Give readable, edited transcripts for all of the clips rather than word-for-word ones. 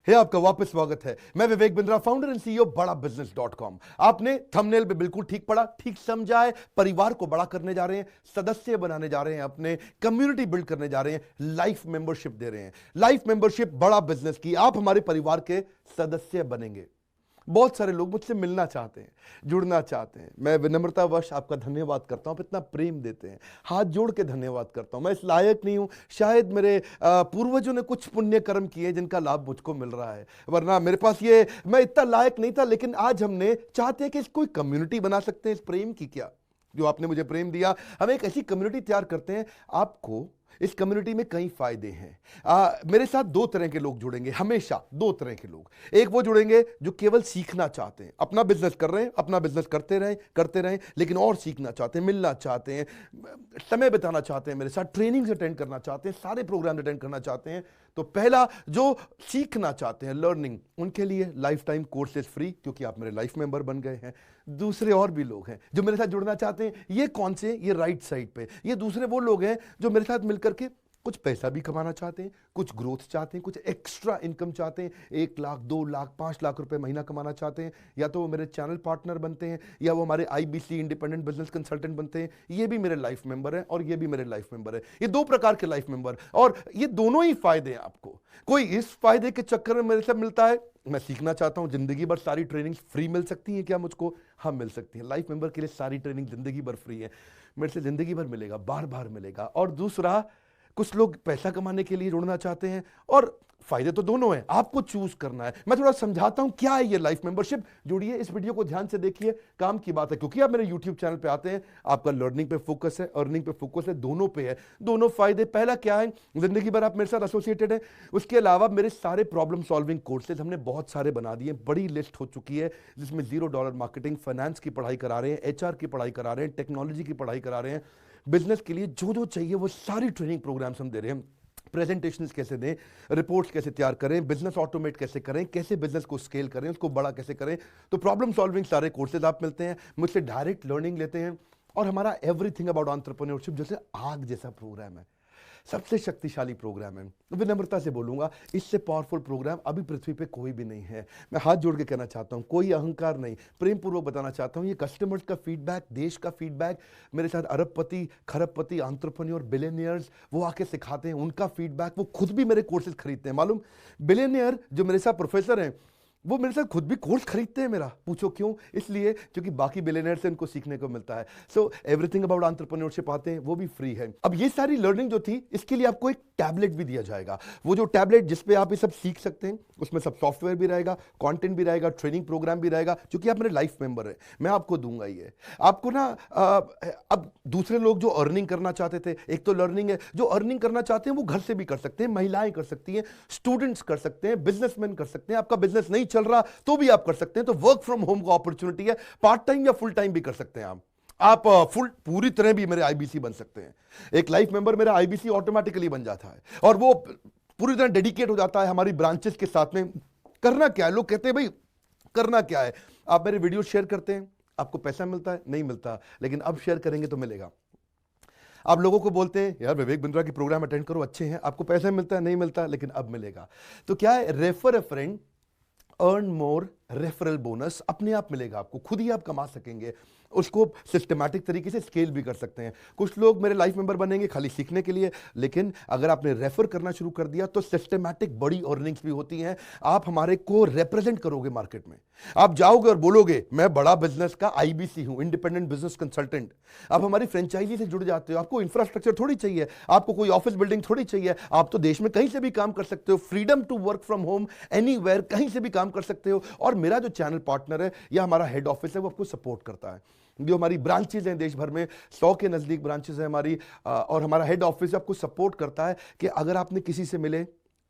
आपका वापस स्वागत है। मैं Vivek Bindra, founder and CEO बड़ा बिजनेस.com। आपने थंबनेल पे बिल्कुल ठीक पढ़ा, ठीक समझा है। परिवार को बड़ा करने जा रहे हैं, सदस्य बनाने जा रहे हैं, अपने कम्युनिटी बिल्ड करने जा रहे हैं, लाइफ मेंबरशिप दे रहे हैं। लाइफ मेंबरशिप बड़ा बिजनेस की, आप हमारे परिवार के सदस्य बनेंगे। बहुत सारे लोग मुझसे मिलना चाहते हैं, जुड़ना चाहते हैं। मैं विनम्रतावश आपका धन्यवाद करता हूं, आप इतना प्रेम देते हैं, हाथ जोड़ के धन्यवाद करता हूं। मैं इस लायक नहीं हूं, शायद मेरे पूर्वजों ने कुछ पुण्य कर्म किए जिनका लाभ मुझको मिल रहा है, वरना मेरे पास ये मैं इतना लायक नहीं था। लेकिन आज हमने चाहते हैं कि कोई कम्युनिटी बना सकते हैं इस प्रेम की। क्या जो आपने मुझे प्रेम दिया, हम एक ऐसी कम्युनिटी तैयार करते हैं। आपको इस कम्युनिटी में कई फायदे हैं। मेरे साथ दो तरह के लोग जुड़ेंगे, हमेशा दो तरह के लोग। एक वो जुड़ेंगे जो केवल सीखना चाहते हैं, अपना बिजनेस कर रहे हैं, अपना बिजनेस करते रहें, लेकिन और सीखना चाहते हैं, मिलना चाहते हैं, समय बिताना चाहते हैं, मेरे साथ ट्रेनिंग्स अटेंड करना चाहते हैं, सारे प्रोग्राम अटेंड करना चाहते हैं। तो पहला, जो सीखना चाहते हैं, लर्निंग, उनके लिए लाइफ टाइम कोर्सेज फ्री, क्योंकि आप मेरे लाइफ मेंबर बन गए हैं। दूसरे और भी लोग हैं जो मेरे साथ जुड़ना चाहते हैं। ये कौन से? ये राइट साइड पे ये दूसरे वो लोग हैं जो मेरे साथ मिलकर के कुछ पैसा भी कमाना चाहते हैं, कुछ ग्रोथ चाहते हैं, कुछ एक्स्ट्रा इनकम चाहते हैं। 1 लाख, 2 लाख, 5 लाख रुपए महीना कमाना चाहते हैं। या तो वो मेरे चैनल पार्टनर बनते हैं, या वो हमारे IBC इंडिपेंडेंट बिजनेस कंसल्टेंट बनते हैं। ये भी मेरे लाइफ मेंबर है और ये भी मेरे लाइफ मेंबर है। ये दो प्रकार के लाइफ मेंबर, और ये दोनों ही फायदे हैं आपको। कोई इस फायदे के चक्कर में मेरे से मिलता है, मैं सीखना चाहता हूं, जिंदगी भर सारी ट्रेनिंग फ्री मिल सकती है क्या मुझको? हाँ, मिल सकती है। लाइफ मेंबर के लिए सारी ट्रेनिंग जिंदगी भर फ्री है, मेरे से जिंदगी भर मिलेगा, बार बार मिलेगा। और दूसरा, कुछ लोग पैसा कमाने के लिए जुड़ना चाहते हैं, और फायदे तो दोनों हैं, आपको चूज करना है। मैं थोड़ा समझाता हूं क्या है ये लाइफ मेंबरशिप। जुड़िए, इस वीडियो को ध्यान से देखिए, काम की बात है। क्योंकि आप मेरे YouTube चैनल पे आते हैं, आपका लर्निंग पे फोकस है, अर्निंग पे फोकस है, दोनों पे है। दोनों फायदे, पहला क्या है, जिंदगी भर आप मेरे साथ एसोसिएटेड है। उसके अलावा मेरे सारे प्रॉब्लम सॉल्विंग कोर्सेज हमने बहुत सारे बना दिए, बड़ी लिस्ट हो चुकी है, जिसमें $0 मार्केटिंग, फाइनेंस की पढ़ाई करा रहे हैं, HR की पढ़ाई करा रहे हैं, टेक्नोलॉजी की पढ़ाई करा रहे हैं। बिजनेस के लिए जो जो चाहिए वो सारी ट्रेनिंग प्रोग्राम्स हम दे रहे हैं। प्रेजेंटेशंस कैसे दें, रिपोर्ट्स कैसे तैयार करें, बिजनेस ऑटोमेट कैसे करें, कैसे बिजनेस को स्केल करें, उसको बड़ा कैसे करें। तो प्रॉब्लम सॉल्विंग सारे कोर्सेज आप मिलते हैं, मुझसे डायरेक्ट लर्निंग लेते हैं। और हमारा एवरीथिंग अबाउट एंटरप्रेन्योरशिप जैसे आग जैसा प्रोग्राम है, सबसे शक्तिशाली प्रोग्राम है। विनम्रता से बोलूंगा, इससे पावरफुल प्रोग्राम अभी पृथ्वी पे कोई भी नहीं है। मैं हाथ जोड़ के कहना चाहता हूं, कोई अहंकार नहीं, प्रेम पूर्वक बताना चाहता हूं, ये कस्टमर्स का फीडबैक, देश का फीडबैक, मेरे साथ अरबपति, खरबपति, एंटरप्रेन्योर, बिलियनियर्स, वो आके सिखाते हैं, उनका फीडबैक, वो खुद भी मेरे कोर्सेज खरीदते हैं। मालूम, बिलियनियर जो मेरे साथ प्रोफेसर हैं, वो मेरे साथ खुद भी कोर्स खरीदते हैं मेरा। पूछो क्यों? इसलिए क्योंकि बाकी बिलियनियर से उनको सीखने को मिलता है। सो एवरीथिंग अबाउट एंटरप्रेन्योरशिप आते हैं, वो भी फ्री है। अब ये सारी लर्निंग जो थी, इसके लिए आपको एक टैबलेट भी दिया जाएगा। वो जो टैबलेट जिसपे आप ये सब सीख सकते हैं, उसमें सब सॉफ्टवेयर भी रहेगा, कंटेंट भी रहेगा, ट्रेनिंग प्रोग्राम भी रहेगा। क्योंकि आप मेरे लाइफ मेंबर है, मैं आपको दूंगा ये। आपको ना अब दूसरे लोग जो अर्निंग करना चाहते थे, एक तो लर्निंग है, जो अर्निंग करना चाहते हैं वो घर से भी कर सकते हैं, महिलाएं कर सकती हैं, स्टूडेंट्स कर सकते हैं, बिजनेसमैन कर सकते हैं। आपका बिजनेस नहीं चल रहा तो भी आप कर सकते हैं। तो वर्क फ्रॉम होम का अपॉर्चुनिटी है, पार्ट टाइम या फुल टाइम भी कर सकते हैं आप फुल पूरी तरह भी मेरे IBC बन सकते हैं। एक लाइफ मेंबर मेरा IBC ऑटोमेटिकली बन जाता है, और वो पूरी तरह डेडिकेट हो जाता है हमारी ब्रांचेस के साथ में। करना क्या है, लोग कहते हैं भाई करना क्या है, आप मेरे वीडियो शेयर करते हैं, आपको पैसा मिलता है? नहीं मिलता, लेकिन अब शेयर करेंगे तो मिलेगा। आप लोगों को बोलते हैं यार विवेक बिंद्रा की प्रोग्राम अटेंड करो, अच्छे हैं, आपको पैसा मिलता है? नहीं मिलता, लेकिन अब मिलेगा। तो क्या है, refer a friend, earn more, referral bonus अपने आप मिलेगा आपको, खुद ही आप कमा सकेंगे। उसको सिस्टमैटिक तरीके से स्केल भी कर सकते हैं। कुछ लोग मेरे लाइफ मेंबर बनेंगे खाली सीखने के लिए, लेकिन अगर आपने रेफर करना शुरू कर दिया तो सिस्टमैटिक बड़ी अर्निंग्स भी होती हैं। आप हमारे को रिप्रेजेंट करोगे मार्केट में, आप जाओगे और बोलोगे मैं बड़ा बिजनेस का IBC हूं, इंडिपेंडेंट बिजनेस कंसल्टेंट। आप हमारी फ्रेंचाइजी से जुड़ जाते हो, आपको इंफ्रास्ट्रक्चर थोड़ी चाहिए, आपको कोई ऑफिस बिल्डिंग थोड़ी चाहिए, आप तो देश में कहीं से भी काम कर सकते हो, freedom to work from home, anywhere, कहीं से भी काम कर सकते हो। और मेरा जो चैनल पार्टनर है या हमारा हेड ऑफिस है, वो आपको सपोर्ट करता है। जो हमारी ब्रांचेज हैं देश भर में, 100 के नजदीक ब्रांचेज हैं हमारी, और हमारा हेड ऑफिस आपको सपोर्ट करता है कि अगर आपने किसी से मिले,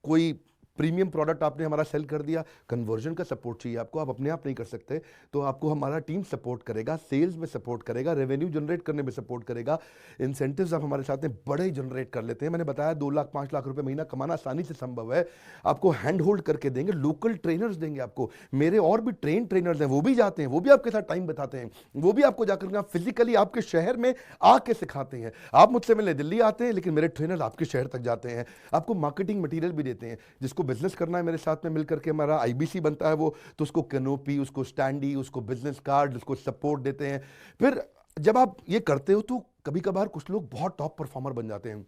कोई प्रीमियम प्रोडक्ट आपने हमारा सेल कर दिया, कन्वर्जन का सपोर्ट चाहिए आपको, आप अपने आप नहीं कर सकते, तो आपको हमारा टीम सपोर्ट करेगा, सेल्स में सपोर्ट करेगा, रेवेन्यू जनरेट करने में सपोर्ट करेगा, इंसेंटिव्स आप हमारे साथ में बड़े जनरेट कर लेते हैं। मैंने बताया 2 लाख 5 लाख रुपए महीना कमाना आसानी से संभव है। आपको हैंड होल्ड करके देंगे, लोकल ट्रेनर्स देंगे आपको, मेरे और भी ट्रेनर्स हैं, वो भी जाते हैं, वो भी आपके साथ टाइम बताते हैं, वो भी आपको जाकर फिजिकली आपके शहर में आके सिखाते हैं। आप मुझसे मिलने दिल्ली आते हैं, लेकिन मेरे ट्रेनर आपके शहर तक जाते हैं, आपको मार्केटिंग मटीरियल भी देते हैं, जिसको जिसको बिजनेस करना है मेरे साथ में मिलकर के हमारा आईबीसी बनता है वो, तो उसको कैनोपी, उसको स्टैंडी, उसको बिजनेस कार्ड, उसको सपोर्ट देते हैं। फिर जब आप ये करते हो तो कभी कभार कुछ लोग बहुत टॉप परफॉर्मर बन जाते हैं,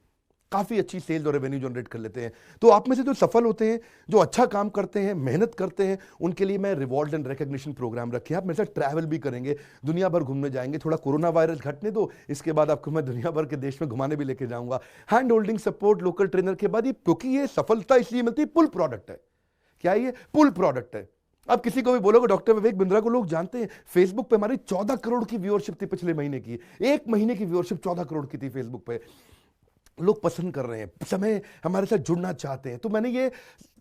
काफी अच्छी सेल्स और रेवेन्यू जनरेट कर लेते हैं। तो आप में से जो सफल होते हैं, जो अच्छा काम करते हैं, मेहनत करते हैं, उनके लिए मैं रिवॉर्ड एंड रिकॉग्निशन प्रोग्राम रखे हैं। आप मेरे साथ ट्रैवल भी करेंगे, दुनिया भर घूमने जाएंगे। थोड़ा कोरोना वायरस घटने दो, इसके बाद आपको मैं दुनिया भर के देश में घुमाने भी लेके जाऊंगा। Hand holding support, local trainer के बाद ये, क्योंकि ये सफलता इसलिए मिलती है, पुल प्रोडक्ट है। क्या ये पुल प्रोडक्ट है? अब किसी को भी बोलोगे डॉक्टर विवेक बिंद्रा को लोग जानते हैं, फेसबुक पे हमारी 14 करोड़ की व्यूअरशिप थी पिछले महीने की। एक महीने की व्यूअरशिप 14 करोड़ की थी फेसबुक पे। लोग पसंद कर रहे हैं, समय हमारे साथ जुड़ना चाहते हैं। तो मैंने ये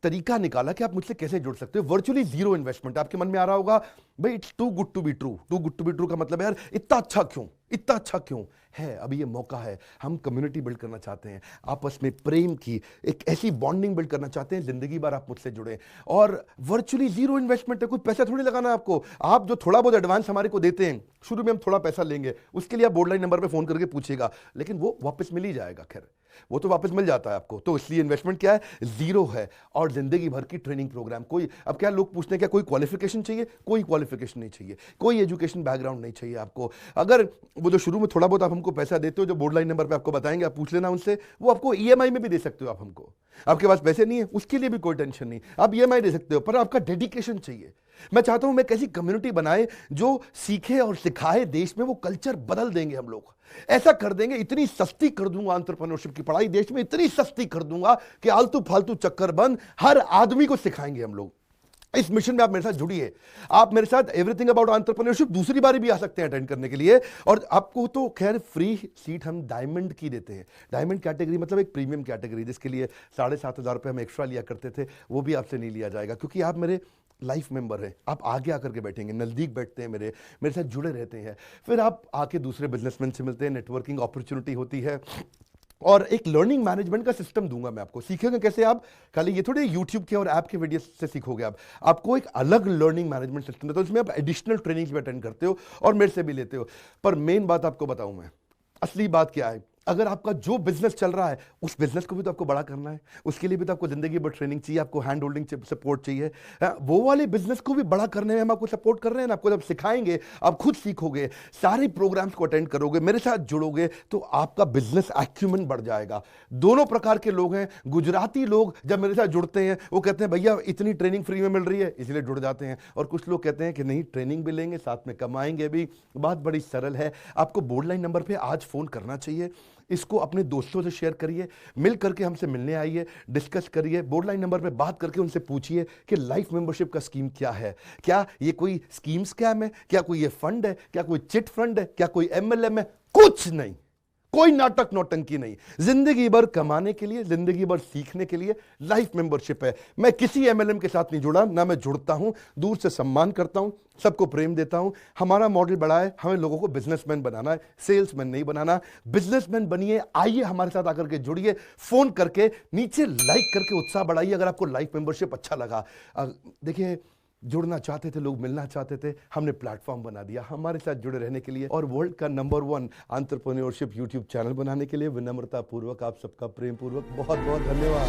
तरीका निकाला कि आप मुझसे कैसे जुड़ सकते हो, वर्चुअली जीरो इन्वेस्टमेंट। आपके मन में आ रहा होगा भाई it's too good to be true. Too good to be true का मतलब है यार इतना अच्छा क्यों, इतना अच्छा क्यों है? अभी ये मौका है, हम कम्युनिटी बिल्ड करना चाहते हैं, आपस में प्रेम की एक ऐसी बॉन्डिंग बिल्ड करना चाहते हैं, जिंदगी भर आप मुझसे जुड़े। और वर्चुअली जीरो इन्वेस्टमेंट है, कुछ पैसा थोड़ी लगाना है आपको। आप जो थोड़ा बहुत एडवांस हमारे को देते हैं, शुरू में हम थोड़ा पैसा लेंगे, उसके लिए आप बोर्ड लाइन नंबर पे फोन करके पूछिएगा, लेकिन वो वापस मिल ही जाएगा। खैर वो तो वापस मिल जाता है आपको। तो इसलिए इन्वेस्टमेंट क्या है, जीरो है। और जिंदगी भर की ट्रेनिंग प्रोग्राम। कोई, अब क्या लोग पूछते हैं क्या कोई क्वालिफिकेशन चाहिए? कोई क्वालिफिकेशन नहीं चाहिए, कोई एजुकेशन बैकग्राउंड नहीं चाहिए आपको। अगर वो जो शुरू में थोड़ा बहुत आप हमको पैसा देते हो, जो बोर्ड लाइन नंबर पे आपको बताएंगे, आप पूछ लेना उनसे, वो आपको ईएमआई में भी दे सकते हो आप हमको। आपके पास पैसे नहीं है उसके लिए भी कोई टेंशन नहीं, आप ईएमआई दे सकते हो, पर आपका डेडिकेशन चाहिए। मैं चाहता हूं मैं कैसी कम्युनिटी बनाए जो सीखे और सिखाए, देश में वो कल्चर बदल देंगे हम लोग। ऐसा कर देंगे, इतनी सस्ती कर दूंगा एंटरप्रेन्योरशिप की पढ़ाई देश में, इतनी सस्ती कर दूंगा कि आलतू फालतू चक्कर बंद, हर आदमी को सिखाएंगे हम लोग। इस मिशन में आप मेरे साथ जुड़िए। आप मेरे साथ एवरीथिंग अबाउट एंटरप्रेन्योरशिप दूसरी बारी भी आ सकते हैं अटेंड करने के लिए। और आपको तो खैर फ्री सीट हम डायमंड की देते हैं। डायमंड कैटेगरी मतलब एक प्रीमियम कैटेगरी, जिसके लिए 7,500 रुपये हम एक्स्ट्रा लिया करते थे, वो भी आपसे नहीं लिया जाएगा, क्योंकि आप मेरे लाइफ मेंबर हैं। आप आगे आकर के बैठेंगे, नज़दीक बैठते हैं, मेरे साथ जुड़े रहते हैं। फिर आप आके दूसरे बिजनेसमैन से मिलते हैं, नेटवर्किंग अपॉर्चुनिटी होती है। और एक लर्निंग मैनेजमेंट का सिस्टम दूंगा मैं आपको। सीखेंगे कैसे आप? खाली ये थोड़े यूट्यूब के और ऐप के वीडियो से सीखोगे आप। आपको एक अलग लर्निंग मैनेजमेंट सिस्टम है, तो इसमें आप एडिशनल ट्रेनिंग्स भी अटेंड करते हो और मेरे से भी लेते हो। पर मेन बात आपको बताऊं मैं, असली बात क्या है, अगर आपका जो बिजनेस चल रहा है उस बिजनेस को भी तो आपको बड़ा करना है, उसके लिए भी तो आपको जिंदगी भर ट्रेनिंग चाहिए, आपको हैंड होल्डिंग सपोर्ट चाहिए। वो वाले बिजनेस को भी बड़ा करने में हम आपको सपोर्ट कर रहे हैं ना। आपको जब सिखाएंगे, आप खुद सीखोगे, सारे प्रोग्राम्स को अटेंड करोगे, मेरे साथ जुड़ोगे, तो आपका बिजनेस एक्यूमेंट बढ़ जाएगा। दोनों प्रकार के लोग हैं। गुजराती लोग जब मेरे साथ जुड़ते हैं वो कहते हैं भैया इतनी ट्रेनिंग फ्री में मिल रही है, इसलिए जुड़ जाते हैं। और कुछ लोग कहते हैं कि नहीं, ट्रेनिंग भी लेंगे, साथ में कमाएंगे भी। बात बड़ी सरल है। आपको बोर्ड लाइन नंबर पर आज फोन करना चाहिए, इसको अपने दोस्तों से शेयर करिए, मिल करके हमसे मिलने आइए, डिस्कस करिए, बोर्ड लाइन नंबर पे बात करके उनसे पूछिए कि लाइफ मेंबरशिप का स्कीम क्या है। क्या ये कोई स्कीम स्कैम है? क्या कोई ये फंड है? क्या कोई चिट फंड है? क्या कोई एमएलएम है? कुछ नहीं, कोई नाटक नौटंकी नहीं। जिंदगी भर कमाने के लिए, जिंदगी भर सीखने के लिए लाइफ मेंबरशिप है। मैं किसी एमएलएम के साथ नहीं जुड़ा, ना मैं जुड़ता हूं, दूर से सम्मान करता हूं, सबको प्रेम देता हूं। हमारा मॉडल बड़ा है, हमें लोगों को बिजनेसमैन बनाना है, सेल्समैन नहीं बनाना। बिजनेसमैन बनिए, आइए हमारे साथ आकर के जुड़िए, फोन करके नीचे लाइक करके उत्साह बढ़ाइए अगर आपको लाइफ मेंबरशिप अच्छा लगा। देखिए, जुड़ना चाहते थे लोग, मिलना चाहते थे, हमने प्लेटफॉर्म बना दिया हमारे साथ जुड़े रहने के लिए। और वर्ल्ड का नंबर 1 एंटरप्रेन्योरशिप यूट्यूब चैनल बनाने के लिए विनम्रता पूर्वक आप सबका प्रेम पूर्वक बहुत बहुत धन्यवाद।